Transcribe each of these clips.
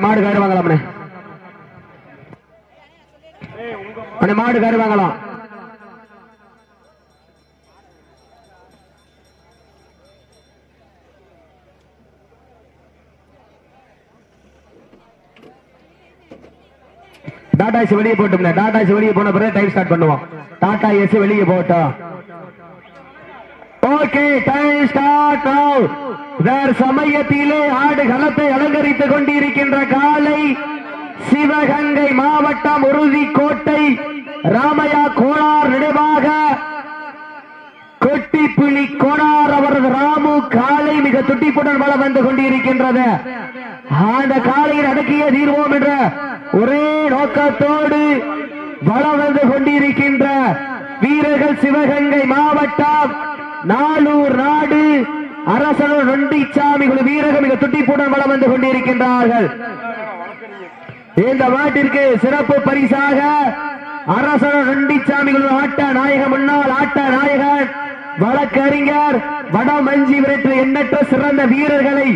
மாடு கயிறு வாங்கலாம் மாடு கயிறு வாங்கலாம். டாடா ஏசி வெளியே போட்டோம். டாடா ஏசி வெளியே போன பிறகு டைம் ஸ்டார்ட் பண்ணுவோம். டாடா ஏசி வெளியே போட்டோம். ஓகே, டைம் ஸ்டார்ட் நவ. வேற சமயத்திலே ஆடு களத்தை அலங்கரித்துக் கொண்டிருக்கின்ற காலை சிவகங்கை மாவட்டம் உறுதிக்கோட்டை ராமையா கோளார் நினைவாக கொட்டிப்புலி கோணார் அவரது ராமு காலை மிக துட்டிப்புடன் வளம் வந்து கொண்டிருக்கின்றது. அந்த காலையில் அடக்கிய தீர்வோம் என்ற ஒரே நோக்கத்தோடு வளம் வந்து கொண்டிருக்கின்ற வீரர்கள் சிவகங்கை மாவட்டம் நாளூர் நாடு அரசனூர் நொண்டிச்சாமி குழு வீரர்கள் மிக துட்டிப்புடன் வளம் வந்து கொண்டிருக்கின்றார்கள். இந்த மாட்டிற்கு சிறப்பு பரிசாக அரசனூர் நொண்டிச்சாமி குழு ஆட்ட நாயகன் முன்னாள் ஆட்ட நாயகன் வழக்கறிஞர் வடமஞ்சி விரட்டு எண்ணற்ற சிறந்த வீரர்களை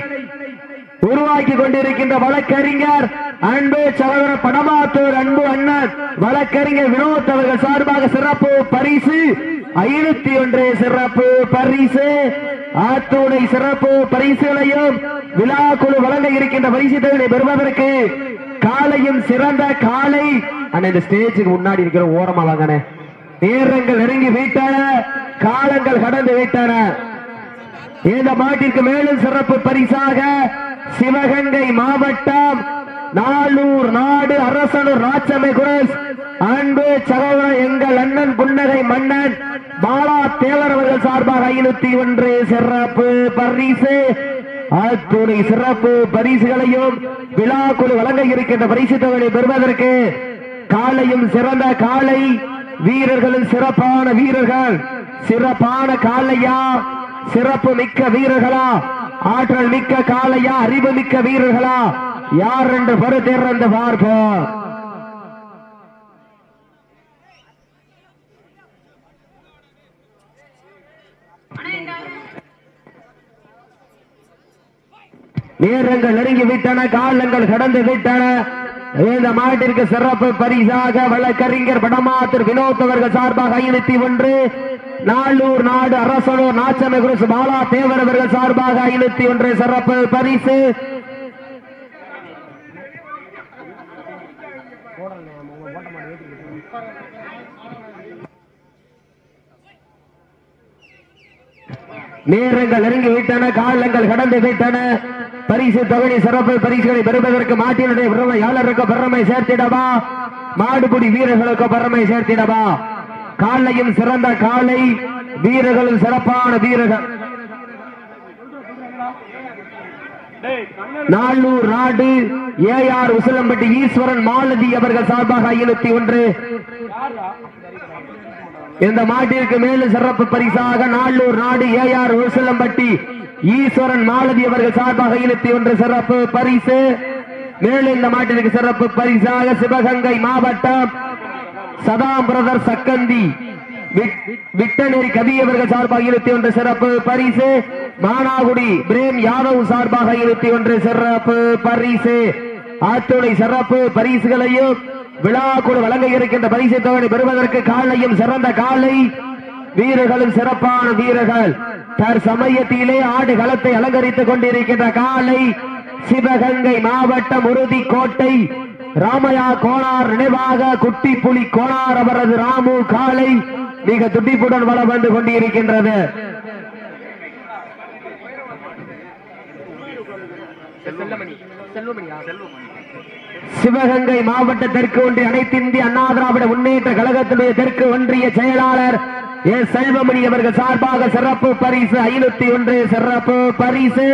உருவாக்கி கொண்டிருக்கின்ற வழக்கறிஞர் அன்பு சகோதர படமாத்தூர் அன்பு அண்ணன் வழக்கறிஞர் வினோத் அவர்கள் சார்பாக சிறப்பு பரிசு 501 சிறப்பு பரிசு ஆத்தூடை சிறப்பு பரிசுகளையும் விழா குழு வழங்க இருக்கின்ற பரிசு தொகையை பெறுவதற்கு காலையும் சிறந்த காலை இந்த ஸ்டேஜுக்கு முன்னாடி இருக்கிற ஓரமா வாங்கின நேரங்கள் நெருங்கி விட்டன, காலங்கள் கடந்து விட்டன. இந்த மாட்டிற்கு மேலும் சிறப்பு பரிசாக சிவகங்கை மாவட்டம் நாளூர் நாடு அரசனூர் ராச்சமை குரஸ் அன்பு சகோதரர் எங்கள் அண்ணன் புன்னகை மன்னன் பாலா தேவர் அவர்கள் சார்பாக 501 சிறப்பு பரிசு அத்துணை சிறப்பு பரிசுகளையும் விழா குழு வழங்க இருக்கின்ற பரிசு தொகையை பெறுவதற்கு காலையும் சிறந்த காலை வீரர்களும் சிறப்பான வீரர்கள். சிறப்பான காலையா, சிறப்பு மிக்க வீரர்களா, ஆற்றல் மிக்க காலையா, அறிவு மிக்க வீரர்களா, யார் என்று பொறுத்திருந்து பார்ப்போம். நேரங்கள் நெருங்கி விட்டன, காலங்கள் கடந்து விட்டன. இந்த மாட்டிற்கு சிறப்பு பரிசாக வழக்கறிஞர் படமாத்தூர் வினோத் அவர்கள் சார்பாக 501, நாளூர் நாடு அரசனூர் நாச்சமை குரு பாலா தேவர் அவர்கள் சார்பாக 501 சிறப்பு பரிசு. நேரங்கள் நெருங்கி விட்டன, காலங்கள் கடந்து விட்டன. பரிசு தொகை சிறப்பு பரிசுகளை பெறுவதற்கு மாட்டினுடைய உரிமையாளருக்கு பெருமை சேர்த்திடவா, மாடுபிடி வீரர்களுக்கு பெருமை சேர்த்திடவா. காலையும் சிறந்த காலை வீரர்களும் சிறப்பான வீரர்கள். நாளூர் நாடு ஏஆர் உசிலம்பட்டி ஈஸ்வரன் மாலதி அவர்கள் சார்பாக 501. இந்த மாட்டிற்கு மேலும் சிறப்பு பரிசாக நாளூர் நாடு ஏஆர் உசிலம்பட்டி ஈஸ்வரன் மாலதி அவர்கள் சார்பாக 501 சிறப்பு பரிசு. மேலும் இந்த மாட்டிற்கு சிறப்பு பரிசாக சிவகங்கை மாவட்டம் சதாம் பிரதர் சக்கந்தி விட்டநேரி கவி அவர்கள் சார்பாக 501 சிறப்பு பரிசு. மானாகுடி பிரேம் யாதவ் சார்பாக 501 சிறப்பு பரிசு. அத்துணை சிறப்பு பரிசுகளையும் விழா கூட வழங்க இருக்கின்ற பரிசு தொகை பெறுவதற்கு காலையும் சிறந்த காலை வீரர்களும் சிறப்பான வீரர்கள். தற்சமயத்திலே ஆடு களத்தை அலங்கரித்துக் கொண்டிருக்கின்ற காலை சிவகங்கை மாவட்டம் உறுதிக்கோட்டை ராமையா கோணார் நினைவாக குட்டிப்புலி கோணார் அவரது ராமு காலை மிக துடிப்புடன் வளம் வந்து கொண்டிருக்கின்றது. சிவகங்கை மாவட்ட தெற்கு ஒன்றிய அனைத்து இந்திய அண்ணா திராவிட முன்னேற்ற கழகத்தினுடைய தெற்கு ஒன்றிய செயலாளர் எஸ் செல்வமணி அவர்கள் சார்பாக சிறப்பு பரிசு 501 சிறப்பு பரிசு.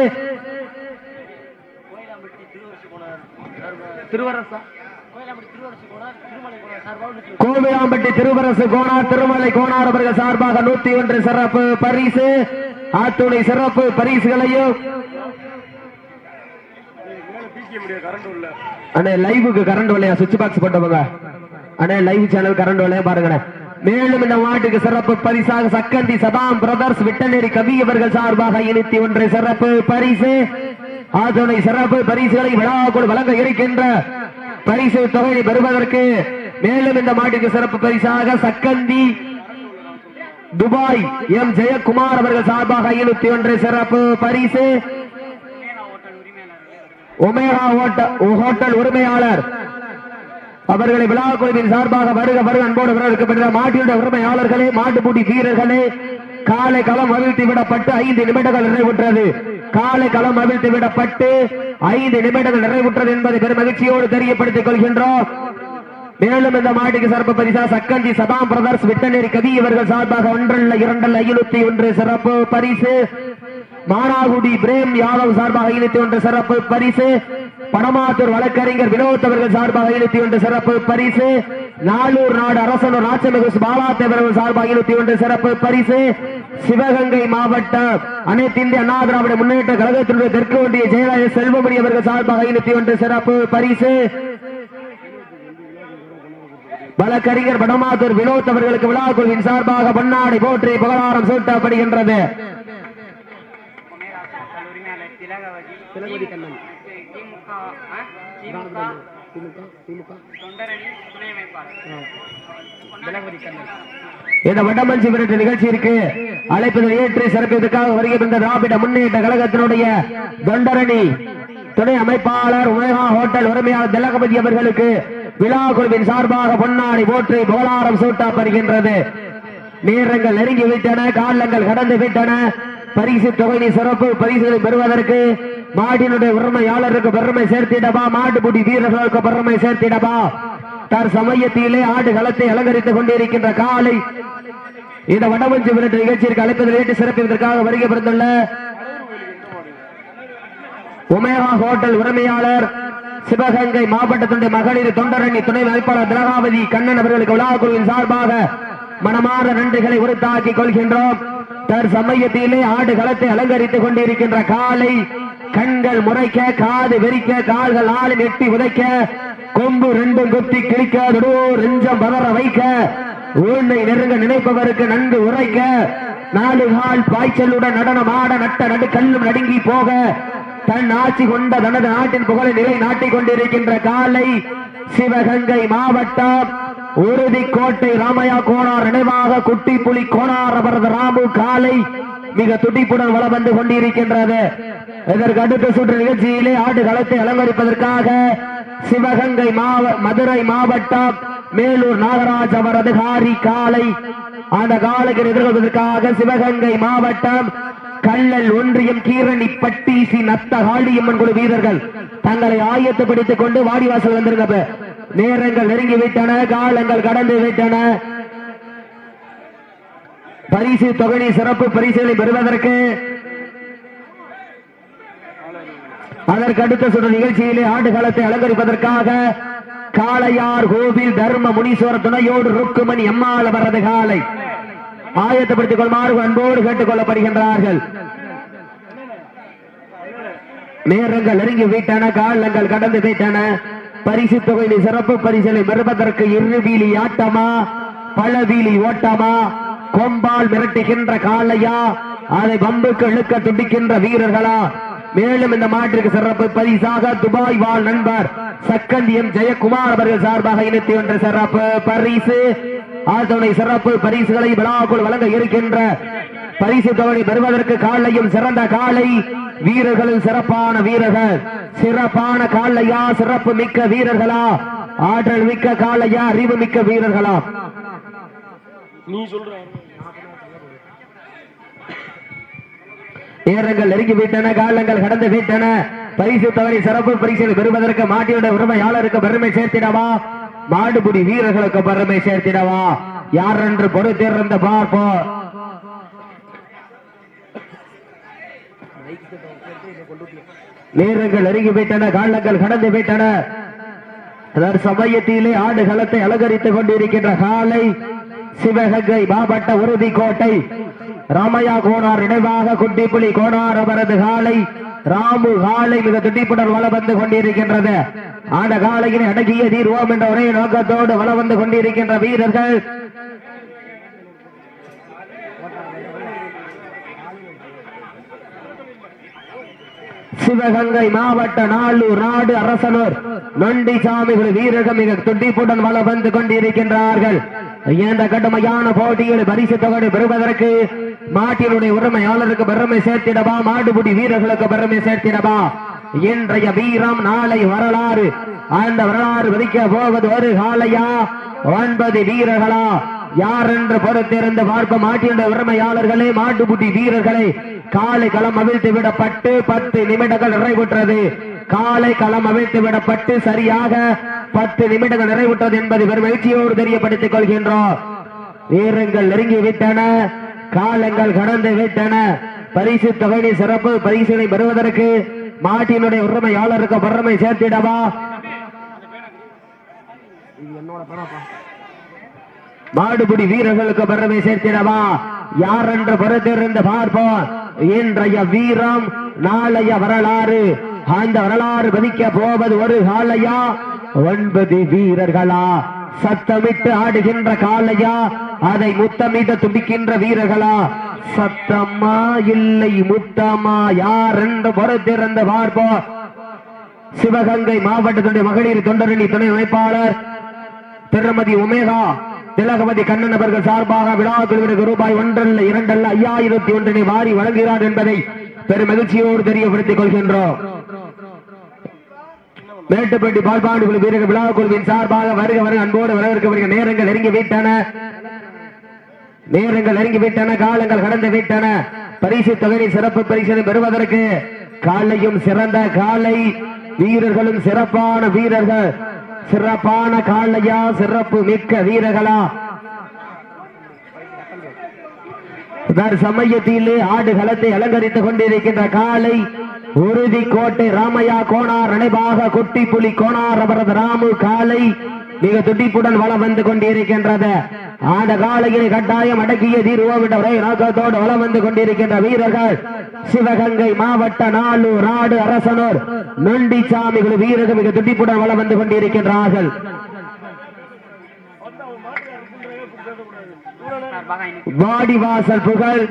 கோவிலாம்பட்டி திருவரசு கோனார் திருமலை கோனார் அவர்கள் சார்பாக 101 சிறப்பு பரிசு. அத்துணை சிறப்பு பரிசுகளையும் அண்ணே லைவுக்கு கரண்ட் வரலையா, சுவிட்ச் பாக்ஸ் போட்டவங்க அண்ணே லைவ் சேனல் கரண்ட் வரலையா பாருங்க. மேலும் இந்த மாட்டுக்கு சிறப்பு பரிசாக சக்கந்தி சதாம் பிரதர்ஸ் விட்டநேரி கவி அவர்கள் சார்பாக 501 சிறப்பு பரிசு. ஆதனை சிறப்பு பரிசுகளை விழாக்குள் வழங்க இருக்கின்ற பரிசு தொகையை பெறுவதற்கு மேலும் இந்த மாட்டிற்கு சிறப்பு பரிசாக சக்கந்தி துபாய் எம் ஜெயக்குமார் அவர்கள் சார்பாக 501 சிறப்பு பரிசு. ஒமேகா ஹோட்டல் உரிமையாளர் அவர்களை விழா குழுவின் சார்பாக வருக வருக அன்போடு வரவேற்கப்படுகிற மாட்டினுடைய உரிமையாளர்களே, மாட்டுப்பூட்டி வீரர்களே, காலை களம் அவிழ்த்து விடப்பட்டு 5 நிமிடங்கள் நிறைவுற்றது. காலை களம் அவிழ்த்து விடப்பட்டு 5 நிமிடங்கள் நிறைவுற்றது என்பதை பெரும் மகிழ்ச்சியோடு தெரியப்படுத்திக் கொள்கின்றோம். மேலும் இந்த மாட்டுக்கு சிறப்பு பரிசா சக்கந்தி சதாம் பிரதர்ஸ் விட்டநேரி கவி இவர்கள் சார்பாக 1 அல்ல 2 அல்ல 501 சிறப்பு பரிசு. மானாகுடி பிரேம் யாதவ் சார்பாக 501 சிறப்பு பரிசு. பணமாத்தூர் வழக்கறிஞர் வினோத் அவர்கள் சார்பாக 501 சிறப்பு பரிசு. நாளூர் நாடு அரசனூர் நாச்சமிகு பாலாத்தேவர்கள் சார்பாக 501 சிறப்பு பரிசு. சிவகங்கை மாவட்டம் அனைத்து இந்திய அண்ணா திராவிட முன்னேற்ற கழகத்தினுடைய தெற்கு ஒன்றிய செயலாளர் செல்வமணி அவர்கள் சார்பாக 501 சிறப்பு பரிசு. வழக்கறிஞர் பணமாத்தூர் வினோத் அவர்களுக்கு விழா குழுவின் சார்பாக பொன்னாடை போற்றி புகழாரம் சூட்டப்படுகின்றது. இந்த வடமஞ்சி விரட்டு நிகழ்ச்சிக்கு அழைப்பதில் ஏற்று சிறப்பிற்காக வருகை தந்த திராவிட முன்னேற்ற கழகத்தினுடைய தொண்டரணி துணை அமைப்பாளர் உமேகா ஹோட்டல் உரிமையாளர் திலகபதி அவர்களுக்கு விழா குழுவின் சார்பாக பொன்னாடை போற்றி புகழாரம் சூட்டப்படுகின்றது. நேரங்கள் நெருங்கி விட்டன, காலங்கள் கடந்து விட்டன. பரிசு தொகை சிறப்பு பரிசுகளை பெறுவதற்கு மாட்டினுடைய உரிமையாளருக்கு பெருமை சேர்த்திடவா, மாட்டுப்பூட்டி வீரர்களுக்கு பெருமை சேர்த்திடவா. தற்சமயத்திலே ஆடு களத்தை அலங்கரித்துக் கொண்டிருக்கின்ற காலை இந்த வடமஞ்சி விரட்டு நிகழ்ச்சிக்கு அழைப்பதில் ஏற்று சிறப்பிற்காக வருகை பிறந்துள்ள உமேகா ஹோட்டல் உரிமையாளர் சிவகங்கை மாவட்டத்தினுடைய மகளிர் தொண்டரணி துணை அமைப்பாளர் திலகாவதி கண்ணன் அவர்களுக்கு விழா குழுவின் சார்பாக மனமாற நன்றிகளை உறுத்தாக்கிக் கொள்கின்றோம். தற்சமயத்திலே ஆடு களத்தை அலங்கரித்துக் கொண்டிருக்கின்ற காலை கண்கள் முறைக்க, காது வெறிக்க, கால்கள் 4 எட்டி உதைக்க, கொம்பு 2 குத்தி கிழிக்க, நெஞ்சம் பதற வைக்க, ஊனை நெருங்க நினைப்பவருக்கு நன்கு உரைக்க, 4 கால் பாய்ச்சலுடன் நடனம் ஆட நட்ட நடு கல்லும் நடுங்கி போக தன் ஆட்சி கொண்ட தனது நாட்டின் புகழை நிலை நாட்டிக் கொண்டிருக்கின்ற காலை சிவகங்கை மாவட்டம் உறுதிக்கோட்டை ராமையா கோனார் நினைவாக குட்டி புலி கோனார் அவரது ராமு காலை மிக துடிப்புடன் வளம் வந்து கொண்டிருக்கின்றது. இதற்கு அடுத்த சுற்று நிகழ்ச்சியிலே ஆடு களத்தை அலங்கரிப்பதற்காக சிவகங்கை மதுரை மாவட்டம் மேலூர் நாகராஜ் அவரது காரி காலை அந்த காலைக்கு எதிர்கொள்வதற்காக சிவகங்கை மாவட்டம் கல்லல் ஒன்றியம் கீரணிப்பட்டி சி நத்த காளியம்மன் குழு வீரர்கள் தங்களை ஆயத்தப்படுத்திக் கொண்டு வாடிவாசல் வந்திருக்க. நேரங்கள் நெருங்கி விட்டன, காலங்கள் கடந்து விட்டன. பரிசு தொகை சிறப்பு பரிசுகளை பெறுவதற்கு அதற்கு அடுத்த சுற்று நிகழ்ச்சியிலே ஆண்டு காலத்தை அலங்கரிப்பதற்காக காளையார் கோவில் தர்ம முனீஸ்வரர் துணையோடு ருக்குமணி அம்மாள் அவரது காலை ஆயத்தப்படுத்திக் கொள்ளுமாறு அன்போடு கேட்டுக் கொள்ளப்படுகின்றார்கள். நேரங்கள் நெருங்கி விட்டன, காலங்கள் கடந்து விட்டன. பரிசு தொகை சிறப்பு பரிசுகளை பெறுவதற்கு இருவீலி ஆட்டமா, பழவீலி ஓட்டமா, கொம்பால் மிரட்டுகின்ற காளையா, அதை பம்புக்கு இழுக்க துடிக்கின்ற வீரர்களா? மேலும் இந்த மாட்டிற்கு சிறப்பு பரிசாக துபாய் வாழ் நண்பர் சக்கந்தியம் ஜெயக்குமார் அவர்கள் சார்பாக 21 சிறப்பு பரிசு. ஆதனை சிறப்பு பரிசுகளை விழாக்குள் வழங்க இருக்கின்ற பரிசு தொகை பெறுவதற்கு காலையும் சிறந்த காலை, வீரர்களும் சிறப்பான வீரர்கள். சிறப்பான காலையா, சிறப்பு மிக்க வீரர்களா, ஆற்றல் மிக்க காலையா, அறிவு மிக்க வீரர்களா? நீ சொல்ற. நேரங்கள் நெருங்கி விட்டன, காலங்கள் கடந்து விட்டன. பரிசு தொகை சிறப்பு பரிசுகளை பெறுவதற்கு மாட்டினுடைய உரிமையாளருக்கு பெருமை சேர்த்திடவா, மாடுபிடி வீரர்களுக்கு பெருமை சேர்த்திடவா? யார் என்று பொறுத்திருந்த பார்ப்போம். நேரங்கள் நெருங்கி விட்டன, காலங்கள் கடந்து விட்டன. சமயத்திலே ஆடு களத்தை அலங்கரித்துக் கொண்டிருக்கின்ற காலை சிவகங்கை மாவட்ட உறுதிக்கோட்டை ராமையா கோனார் நினைவாக குட்டிப்புலி கோனார் அவரது காலை ராமு காலை மிக துடிப்புடன் வளம் வந்து கொண்டிருக்கின்றது. ஆன காலையினை அடக்கிய தீர்வோம் என்ற ஒரே நோக்கத்தோடு வளம் வந்து கொண்டிருக்கின்ற வீரர்கள் சிவகங்கை மாவட்ட நாளூர் நாடு அரசனூர் நொண்டிசாமிகள் வீரர்கள் மிக துடிப்புடன் வள வந்து கொண்டிருக்கின்றார்கள். இந்த கடுமையான போட்டியில் பரிசு தொகை பெறுவதற்கு மாட்டினுடைய உரிமையாளருக்கு பெருமை சேர்த்திடவா, மாடுபிடி வீரர்களுக்கு பெருமை சேர்த்திடவா? இன்றைய வீரம் நாளை வரலாறு. அந்த வரலாறு விதிக்க போவது ஒரு காலையா 9 வீரர்களா? யார் என்று பொறுத்திருந்து பார்க்க மாட்டினுடைய உரிமையாளர்களே, மாட்டுப்புட்டி வீரர்களே, காலை களம் அவிழ்த்து விடப்பட்டு 10 நிமிடங்கள் நிறைவுற்றது. காலை களம் அவிழ்த்து விடப்பட்டு சரியாக 10 நிமிடங்கள் நிறைவுற்றது என்பது பெருமகிழ்ச்சியோடு தெரியப்படுத்திக் கொள்கின்றோம். வீரங்கள் நெருங்கிவிட்டன, காலங்கள் கடந்து விட்டன. பரிசு தொகை சிறப்பு பரிசினை பெறுவதற்கு மாட்டினுடைய உரிமையாளருக்கு பெருமை சேர்த்திடவா, மாடுபிடி வீரர்களுக்கு பெருமை சேர்த்திடவா? யார் என்று பொறுத்திருந்து பார்ப்போம். இன்றைய வீரம் நாளைய வரலாறு. அந்த வரலாறு பதிக்க போவது ஒரு காலையா 9 வீரர்களா? சத்தமிட்டு ஆடுகின்ற காலையா, அதை முத்தமிட்டு துடிக்கின்ற வீரர்களா? சத்தமா இல்லை முத்தமா? யார் என்று பொறுத்திருந்து பார்ப்போம். சிவகங்கை மாவட்டத்துடைய மகளிர் தொண்டரணி துணை அமைப்பாளர் திருமதி உமேகா திலகவதி கண்ணன் அவர்கள் சார்பாக விழா குழுவிற்கு ரூபாய் 1 அல்ல 2 அல்ல 5001 வாரி வழங்குகிறார் என்பதை பெரும் மகிழ்ச்சியோடு தெரியப்படுத்திக் கொள்கின்றோம். மேட்டுப்பட்டி பால்பாண்டு குழு வீரர்கள் விழா குழுவின் சார்பாக வருக வருக அன்போடு வரவேற்க நேரங்கள் நெருங்கிவிட்டன, நேரங்கள் நெருங்கிவிட்டன, காலங்கள் கடந்து விட்டன. பரிசு தொகை சிறப்பு பரிசனை பெறுவதற்கு காலையும் சிறந்த காலை வீரர்களும் சிறப்பான வீரர்கள். சிறப்பான காலையா, சிறப்பு மிக்க வீரர்களா? சமயத்திலே ஆடுகளத்தை அலங்கரித்துக் கொண்டிருக்கின்ற காலை உறுதிக்கோட்டை ராமையா கோனார் நினைவாக குட்டி புலி கோனார் அவரது ராமு காலை மிக துடிப்புடன் வளம் வந்து கொண்டிருக்கின்றது. அந்த காலையை கட்டாயம் அடக்கிய தீர்வோம் என்ற ஒரே நோக்கத்தோடு வளம் வந்து கொண்டிருக்கின்ற வீரர்கள் சிவகங்கை மாவட்ட நாளூர் நாடு அரசனூர் நொண்டிசாமிகள் வீரர்கள் மிக துடிப்புடன் வளம் வந்து கொண்டிருக்கின்றார்கள். வாடிவாசல் புகழ்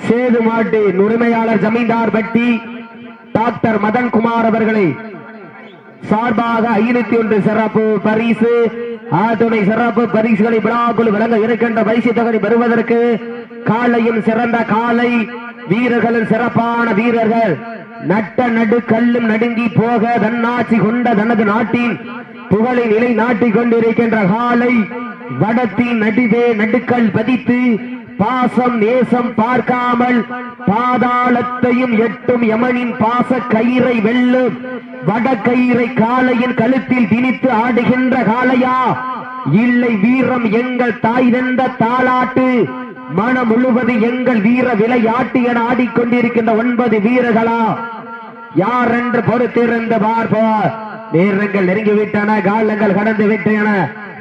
சேது மாட்டின் உரிமையாளர் ஜமீன்தார் பட்டி டாக்டர் மதன்குமார் அவர்களை சார்பாக 501 சிறப்பு பரிசு ஆதுணை சிறப்பு பரிசுகளை விழாக்குழு வழங்க இருக்கின்ற பரிசு தொகை பெறுவதற்கு காலையும் சிறந்த காலை வீரர்களும் சிறப்பான வீரர்கள் நட்ட நடு கல்லும் நடுங்கி போக தன்னாட்சி கொண்ட தனது நாட்டின் புகழை நிலை நாட்டிக் கொண்டிருக்கின்ற காலை வடத்தின் நடுவே நடுக்கல் பதித்து பாசம் நேசம் பார்க்காமல் பாதாளத்தையும் எட்டும் யமனின் பாச கயிறை வெல்லும் வடக்கயிறை காலையின் கழுத்தில் திணித்து ஆடுகின்ற காளையா, இல்லை வீரம் எங்கள் தாய் தந்த தாலாட்டு மனம் முழுவது எங்கள் வீர விளையாட்டு என ஆடிக்கொண்டிருக்கின்ற 9 வீரர்களா? யார் என்று பொறுத்திருந்து பார்ப்போம். நேரங்கள் நெருங்கிவிட்டன, காலங்கள் கடந்து விட்டன.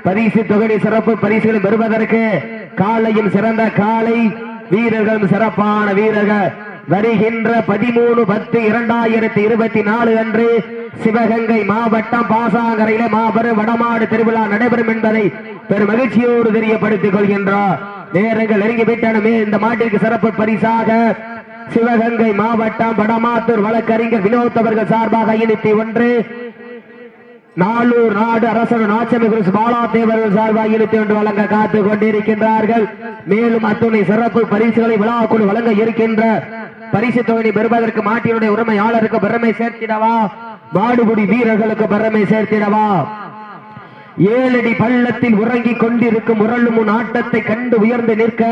பரிசு தொகை சிறப்பு பரிசுகளை பெறுவதற்கு காலையும் சிறந்த காலை வீரர்களும் சிறப்பான வீரர்கள் வருகின்ற 13/10/2024 அன்று சிவகங்கை மாவட்டம் பாசாங்கரையிலே மாபெரும் வடமாடு திருவிழா நடைபெறும் என்பதை பெரும் மகிழ்ச்சியோடு தெரியப்படுத்திக் கொள்கின்றார். நேரங்கள் நெருங்கிவிட்டனமே. இந்த மாட்டிற்கு சிறப்பு பரிசாக சிவகங்கை மாவட்டம் வடமாத்தூர் வழக்கறிஞர் வினோத் அவர்கள் சார்பாக 501 நாளூர் நாடு அரசர் நாச்சமிகுரு பாலா தேவர்கள் சார்பாக 21 வழங்க காத்துக் கொண்டிருக்கின்றார்கள். மேலும் அத்துணை சிறப்பு பரிசுகளை விழாக்குழு வழங்க இருக்கின்ற பரிசு தொகை பெறுவதற்கு மாட்டினுடைய உரிமையாளருக்கு பெருமை சேர்த்திடவா, மாடுபிடி வீரர்களுக்கு பெருமை சேர்த்திடவா? 7 அடி பள்ளத்தில் உறங்கிக் கொண்டிருக்கும் உரளும் உன் ஆட்டத்தை கண்டு உயர்ந்து நிற்க,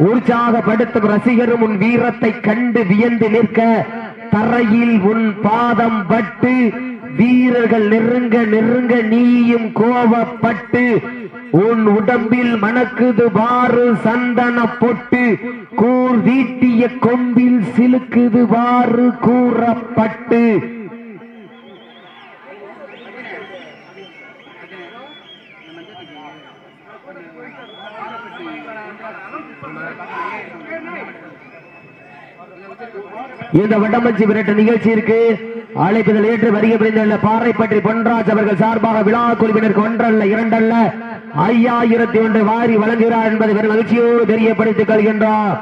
உற்சாகப்படுத்தும் ரசிகரும் உன் வீரத்தை கண்டு வியந்து நிற்க, தரையில் உன் பாதம் பட்டு வீரர்கள் நெருங்க நெருங்க நீயும் கோபப்பட்டு உன் உடம்பில் மணக்குது பாரு சந்தன பொட்டு கூர் வீட்டிய கொம்பில் சிலுக்குது பாரு கூறப்பட்டு இந்த வடமஞ்சி விரட்டு நிகழ்ச்சியிற்கு அழைப்புதல் ஏற்று வருகை புரிந்துள்ள பாறைப்பற்றி பொன்ராஜ் அவர்கள் சார்பாக விழா குழுவினருக்கு 1 அல்ல 2 அல்ல 5001 வாரி வழங்குகிறார் என்பதை பெரும் மகிழ்ச்சியோடு தெரியப்படுத்திக் கொள்கின்றார்.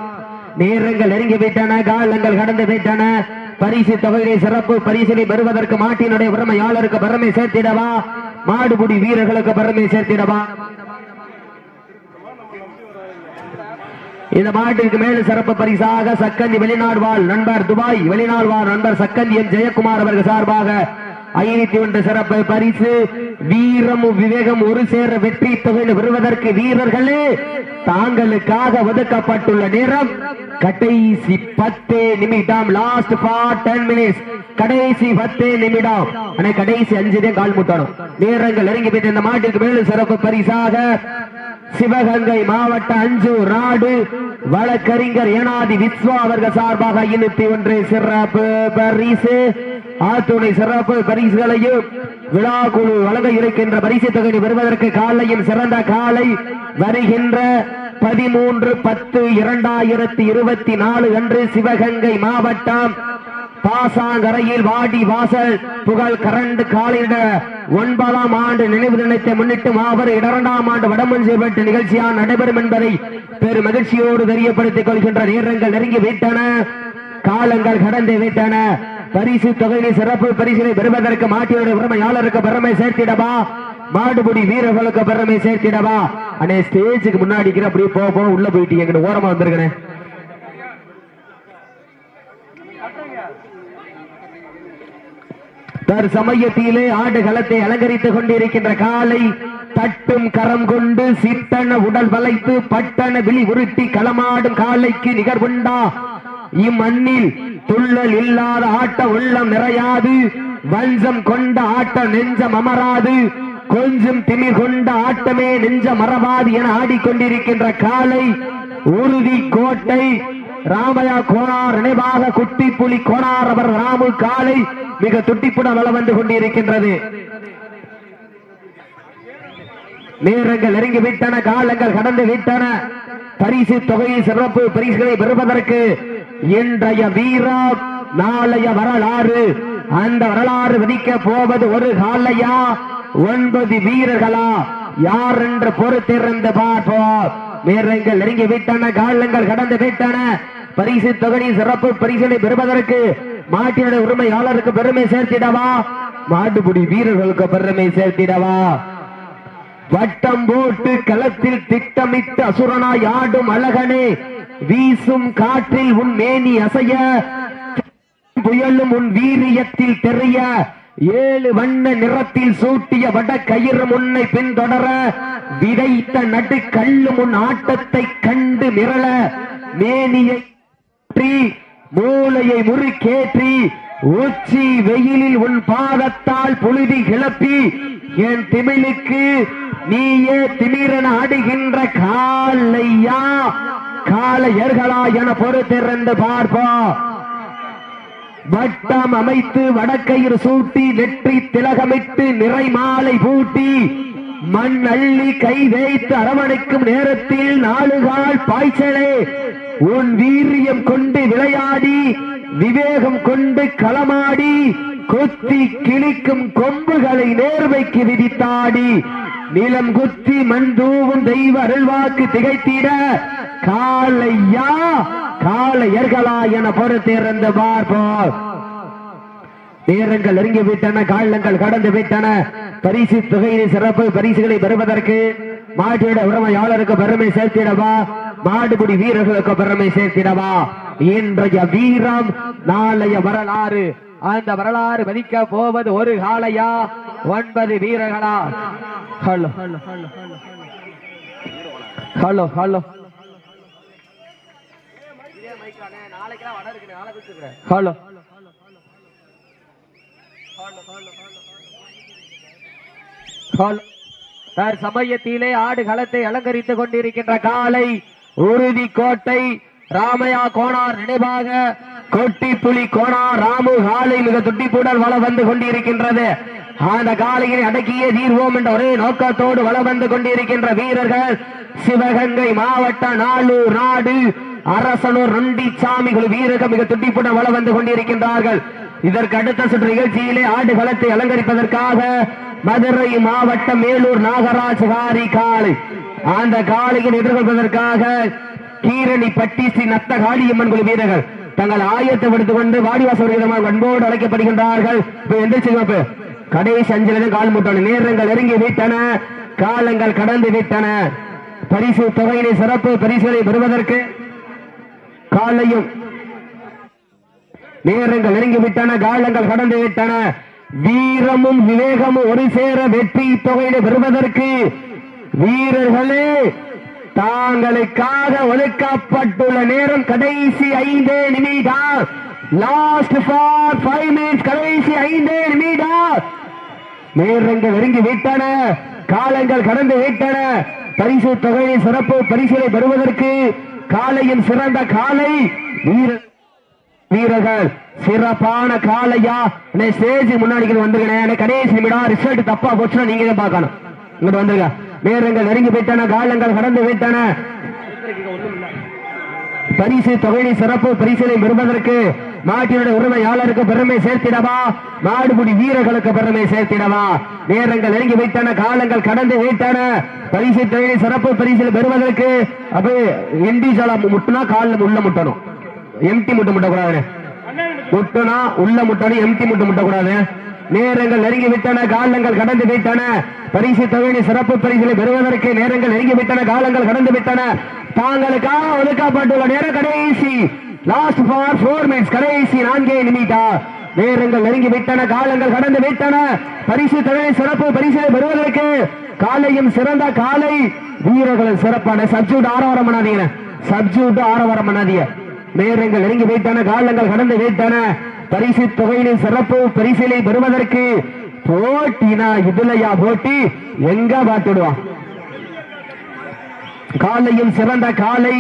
நேரங்கள் நெருங்கிவிட்டன, காலங்கள் கடந்து விட்டன. பரிசு தொகையை சிறப்பு பரிசினை பெறுவதற்கு மாட்டினுடைய உரிமையாளருக்கு பெருமை சேர்த்திடவா, மாடுபிடி வீரர்களுக்கு பெருமை சேர்த்திடவா. இந்த மாட்டிற்கு மேலும் சிறப்பு பரிசாக சக்கந்தி வெளிநாடு வாழ் நண்பர் துபாய் வெளிநாடு வாழ் நண்பர் சக்கந்தி எம் ஜெயக்குமார் அவர்கள் சார்பாக 501 சிறப்பு பரிசு. வீரமும் விவேகம் ஒரு சேர வெற்றி தொகை பெறுவதற்கு வீரர்களே தாங்களுக்காக ஒதுக்கப்பட்டுள்ள நேரம் கடைசி 10 நிமிடம். Last 10 minutes. கடைசி 10 நிமிடம். ஆனா கடைசி 5 தான் கால் முட்டணும். நேரங்கள் நெருங்கி போயிட்டு இந்த மாட்டிற்கு மேலும் சிறப்பு பரிசாக சிவகங்கை மாவட்ட அஞ்சூர் நாடு வழக்கறிஞர் ஏனாதி விஸ்வா அவர்கள் சார்பாக 501 சிறப்பு பரிசு. ஆத்துணை சிறப்பு பரிசுகளையும் விழா குழு வழங்க இருக்கின்ற பரிசு தொகை பெறுவதற்கு காலையும் சிறந்த காலை வருகின்ற 13/10/2024 அன்று சிவகங்கை மாவட்டம் பாசாங்கரையில் வாடி வாசல் புகழ் கரண்ட் காலையிட 9ஆம் ஆண்டு நினைவு தினத்தை முன்னிட்டு மாபெரும் 2ஆம் ஆண்டு வடமஞ்சேபட்டு நிகழ்ச்சியாக நடைபெறும் என்பதை பெரும் மகிழ்ச்சியோடு தெரியப்படுத்திக் கொள்கின்ற நேரங்கள் நெருங்கி விட்டன, காலங்கள் கடந்து விட்டன. பரிசு தொகையை சிறப்பு பரிசினை பெறுவதற்கு மாட்டினுடைய உரிமையாளருக்கு பெருமை சேர்த்திடவா, மாடுபிடி வீரர்களுக்கு பெருமை சேர்த்திடவா. அண்ணே ஸ்டேஜுக்கு முன்னாடி அப்படியே போக உள்ள போயிட்டீங்க, ஓரமா வந்திருக்கேன். சமயத்திலே ஆடுகளத்தை அலங்கரித்துக் கொண்டிருக்கின்ற காலை தட்டும் கரம் கொண்டு சிட்டன உடல் வளைத்து பட்டன விழி உருட்டி களமாடும் காலைக்கு நிகர்வுண்டா? இம்மண்ணில் துள்ளல் இல்லாத ஆட்ட உள்ளம் நிறையாது, வஞ்சம் கொண்ட ஆட்டம் நெஞ்சம் அமராது, கொஞ்சம் திமிர் கொண்ட ஆட்டமே நெஞ்சம் மறவாது என ஆடிக்கொண்டிருக்கின்ற காலை உறுதி கோட்டை ராமையா கோனார் நினைவாக குட்டி புலி கோனார் அவர் ராமு காலை மிக துட்டிப்புடன் வளம் வந்து கொண்டிருக்கின்றது. நேரங்கள் நெருங்கி விட்டன, காலங்கள் கடந்து விட்டன. பரிசு தொகையை சிறப்பு பரிசுகளை பெறுவதற்கு இன்றைய வீரம் நாளைய வரலாறு. அந்த வரலாறு விதிக்க போவது ஒரு காலையா 9 வீரர்களா யார் என்று பொறுத்திருந்து பார்ப்போம். நேரங்கள் நெருங்கி விட்டன, காலங்கள் கடந்து விட்டன. பரிசு தொகை சிறப்பு பரிசுகளை பெறுவதற்கு மாட்டினுடைய உரிமையாளருக்கு பெருமை சேர்த்திடவா, மாடுபிடி வீரர்களுக்கு பெருமை சேர்த்திடவா. வட்டம் போட்டு களத்தில் திட்டமிட்டு அசுரனாய் ஆடும் அழகனே, வீசும் காற்றில் உன் மேனி அசைய, புயலும் உன் வீரியத்தில் தெரிய, 7 வண்ண நிறத்தில் சூட்டிய வட கயிறு முன்னை பின்தொடர, விதைத்த நடு கல்லும் உன் ஆட்டத்தை கண்டு மிரள, மேனியை மூளையை முறுக்கேற்றி உச்சி வெயிலில் உன் பாதத்தால் புழுதி கிளப்பி என் திமிழுக்கு நீயே திமிரன ஆடுகின்ற காலையா காளையர்களா என பொறுத்திருந்து பார்ப்போம். வட்டம் அமைத்து வடக்கயிறு சூட்டி நெற்றி திலகமிட்டு நிறை மாலை பூட்டி மண் அள்ளி கை வைத்து அரவணைக்கும் நேரத்தில் 4 கால் பாய்ச்சலே உன் வீரியம் கொண்டு விளையாடி விவேகம் கொண்டு களமாடி கொத்தி கிழிக்கும் கொம்புகளை நேர்வைக்கு விதித்தாடி நிலம் குத்தி மண் தூவும் தெய்வ அருள்வாக்கு திகைத்திட காலையா காளையர்களா என பொறுத்திருந்து பார்ப்போம். நேரங்கள் நெருங்கி விட்டன, காலங்கள் கடந்து விட்டன. பரிசு தொகையை சிறப்பு பரிசுகளை பெறுவதற்கு மாட்டிட உரிமையாளருக்கு பெருமை சேர்த்திடவா, மாடுபிடி வீரர்களுக்கு பெருமை சேர்த்திடவா. இன்றைய வீரம் நாளைய வரலாறு. அந்த வரலாறு மதிக்க போவது ஒரு காளையா 9 வீரர்களா? Hello hello hello hello hello சமயத்திலே ஆடு களத்தை அலங்கரித்துக் கொண்டிருக்கின்ற காலை உறுதி கோட்டை ராமையா கோனார் நினைவாக கொட்டி புலி கோனார் ராமு காலை மிக துட்டிப்புடன் வளம் வந்து கொண்டிருக்கின்றது. அந்த காலையை அடக்கியே தீர்வோம் என்ற ஒரே நோக்கத்தோடு வளம் வந்து கொண்டிருக்கின்ற வீரர்கள் சிவகங்கை மாவட்ட நாளூர் நாடு அரசனூர் நொண்டிச்சாமிகள் வீரர்கள் மிக துட்டிப்புடன் வளம் வந்து கொண்டிருக்கின்றார்கள். இதற்கு அடுத்த சுற்று நிகழ்ச்சியிலே ஆடு களத்தை அலங்கரிப்பதற்காக மதுரை மாவட்டம் மேலூர் நாகராஜ் காரி காளை அந்த காளையை எதிர்கொள்வதற்காக கீரணி பட்டி ஸ்ரீ நத்த காளியம்மன் குழு வீரர்கள் தங்கள் ஆயத்தப்படுத்திக் கொண்டு வாடிவாசல் அன்போடு அழைக்கப்படுகின்றார்கள். எந்திரிச்சு கடைசி 5 கால் முட்டான நேரங்கள் நெருங்கி விட்டன, காலங்கள் கடந்து விட்டன. பரிசு தொகையினை சிறப்பு பரிசுகளை பெறுவதற்கு காலையும் நேரங்கள் நெருங்கி விட்டன, காலங்கள் கடந்து விட்டன. வீரமும் விவேகமும் ஒரு சேர வெற்றி தொகையினை பெறுவதற்கு வீரர்களே தாங்களுக்காக ஒதுக்கப்பட்டுள்ள நேரம் கடைசி 5 நிமிடம். Last for 5 minutes. கடைசி 5 நிமிடம். நேரங்கள் நெருங்கி விட்டன, காலங்கள் கடந்து விட்டன. பரிசு தொகையை சிறப்பு பரிசுகளை பெறுவதற்கு காலையின் சிறந்த காலை வீரர்கள் சிறப்பான காலையா ஸ்டேஜ் முன்னாடி வந்துருக்கேன். கடைசி நிமிடம் ரிசல்ட் தப்பா போச்சுன்னா நீங்க தான் பார்க்கணும். இங்க வந்துருங்க. நேரங்கள் நெருங்கி விட்டன, காலங்கள் கடந்து விட்டன. பரிசு தொகையை சிறப்பு பரிசுகளை பெறுவதற்கு மாட்டினுடைய உரிமையாளருக்கு பெருமை சேர்த்திடவா, மாடுபிடி வீரர்களுக்கு பெருமை சேர்த்திடவா. நேரங்கள் நெருங்கி விட்டன, காலங்கள் கடந்து விட்டன. பரிசு தொகையை சிறப்பு பரிசுகளை பெறுவதற்கு அப்படியே இண்டிஜுவலா முட்டுனா காலில் உள்ள முட்டணும், எம்டி முட்டை முட்டக்கூடாது. முட்டுனா உள்ள முட்டணும், எம்டி முட்டை முட்டக்கூடாது. நேரங்கள் நெருங்கி விட்டன, காலங்கள் கடந்து விட்டன. பரிசு தொகையை சிறப்பு பரிசுகளை பெறுவதற்கு நேரங்கள் நெருங்கி விட்டன, காலங்கள் கடந்து விட்டன. தாங்களுக்காக ஒதுக்கப்பட்டுள்ள நேரம் கடைசி லாஸ்ட் ஃபார் 4 மினிட்ஸ். கடைசி 4 நிமிடம். நேரங்கள் நெருங்கி விட்டன, காலங்கள் கடந்து விட்டன. பரிசு தொகையை சிறப்பு பரிசுகளை பெறுவதற்கு காலையும் சிறந்த காலை வீரர்கள் சிறப்பான சப்ஜூட் ஆரவாரம் பண்ணாதீங்க, சப்ஜூட் ஆரவாரம் பண்ணாதீங்க. நேரங்கள் நெருங்கி விட்டன, காலங்கள் கடந்து விட்டன. பரிசு தொகையின் சிறப்பு பரிசிலை பெறுவதற்கு போட்டினா இதுலையா போட்டி எங்க பார்த்துடுவான். காலையும் சிறந்த காலை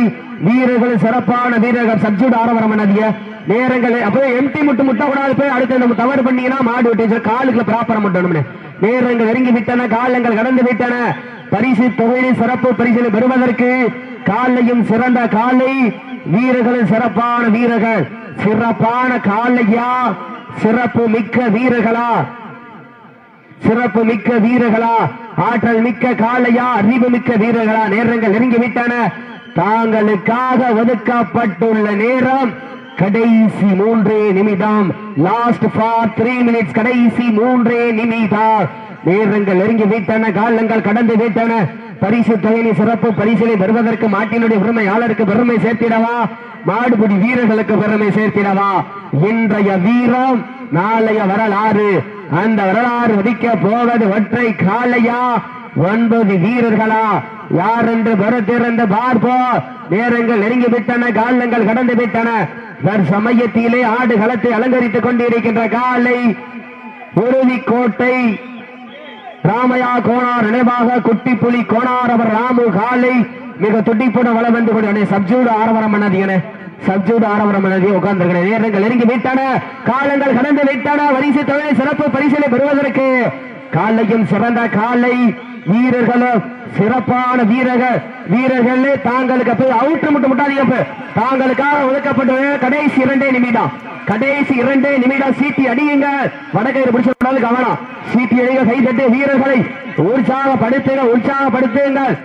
வீரர்கள் சிறப்பான வீரர்கள் சப்ஜூட் ஆரவாரம் பண்ணாதீங்க. நேரங்கள் அப்போ எம்டி முட்டு முட்டக்கூடாது. போய் அடுத்து நம்ம தவறு பண்ணீங்கன்னா மாடு விட்டு காலுக்குள்ள ப்ராப்பரா முட்டணும். நேரங்கள் நெருங்கி விட்டன, காலங்கள் கடந்து விட்டன. பரிசு தொகையின் சிறப்பு பரிசிலை பெறுவதற்கு காலையும் சிறந்த காலை வீரர்கள் சிறப்பான வீரர்கள் சிறப்பான காலையா, சிறப்பு மிக்க வீரர்களா, சிறப்பு மிக்க வீரர்களா, ஆற்றல் மிக்க காலையா, அறிவு மிக்க வீரர்களா. நேரங்கள் நெருங்கி விட்டன, தாங்களுக்காக ஒதுக்கப்பட்டுள்ள நேரம் கடைசி 3 நிமிடம். Last for 3 minutes. கடைசி 3 நிமிடம். நேரங்கள் நெருங்கி விட்டன, காலங்கள் கடந்து விட்டன. பரிசு தொகையை சிறப்பு பரிசுகளை பெறுவதற்கு மாட்டினுடைய உரிமையாளருக்கு பெருமை சேர்த்திடவா, மாடுபிடி வீரர்களுக்கு பெருமை சேர்த்திடவா. இன்றைய வீரம் நாளைய வரலாறு. அந்த வரலாறு வதிக்க போவது ஒற்றை காலையா, 9 வீரர்களா, யார் என்று பொறுத்திருந்து பார்ப்போம். நேரங்கள் நெருங்கி விட்டன, காலங்கள் கடந்து விட்டன. சமயத்திலே ஆடு களத்தை அலங்கரித்துக் கொண்டிருக்கின்ற காலை உறுதிக்கோட்டை ராமையா கோனார் நினைவாக குட்டி புலி கோனார் அவர் ராமு காலை மிக துடிப்புடன் வளம் வந்து கொண்டு சப்ஜூடு ஆரவாரம் பண்ணாதீங்க, சப்ஜூடு ஆரவாரம் பண்ணாதீங்க. உட்கார்ந்து நேரங்கள் நெருங்கி விட்டன, காலங்கள் கடந்து விட்டன. வரிசை தொகை சிறப்பு பரிசிலை பெறுவதற்கு காலையும் சிறந்த காலை வீரர்களும் சிறப்பான வீரர்கள் வீரர்களே தாங்களுக்கு போய் அவுட்டு மட்டும் முட்டாதீங்க. தாங்களுக்காக ஒதுக்கப்பட்ட கடைசி 2 நிமிடம். கடைசி 2 நிமிடம். சீட்டி அடியுங்க, வடக்கயிறு பிடிச்ச கவனம். சீட்டி அடிங்க, கை தட்டு வீரர்களை உற்சாகப்படுத்துங்க, உற்சாகப்படுத்துங்கள்.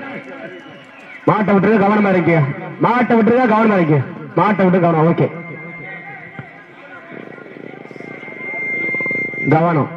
மாட்டை விட்டுருக்க கவனமா இருக்கு, மாட்டை விட்டுருக்க கவனமா இருக்கு, மாட்டை விட்டு கவனம். ஓகே, கவனம்.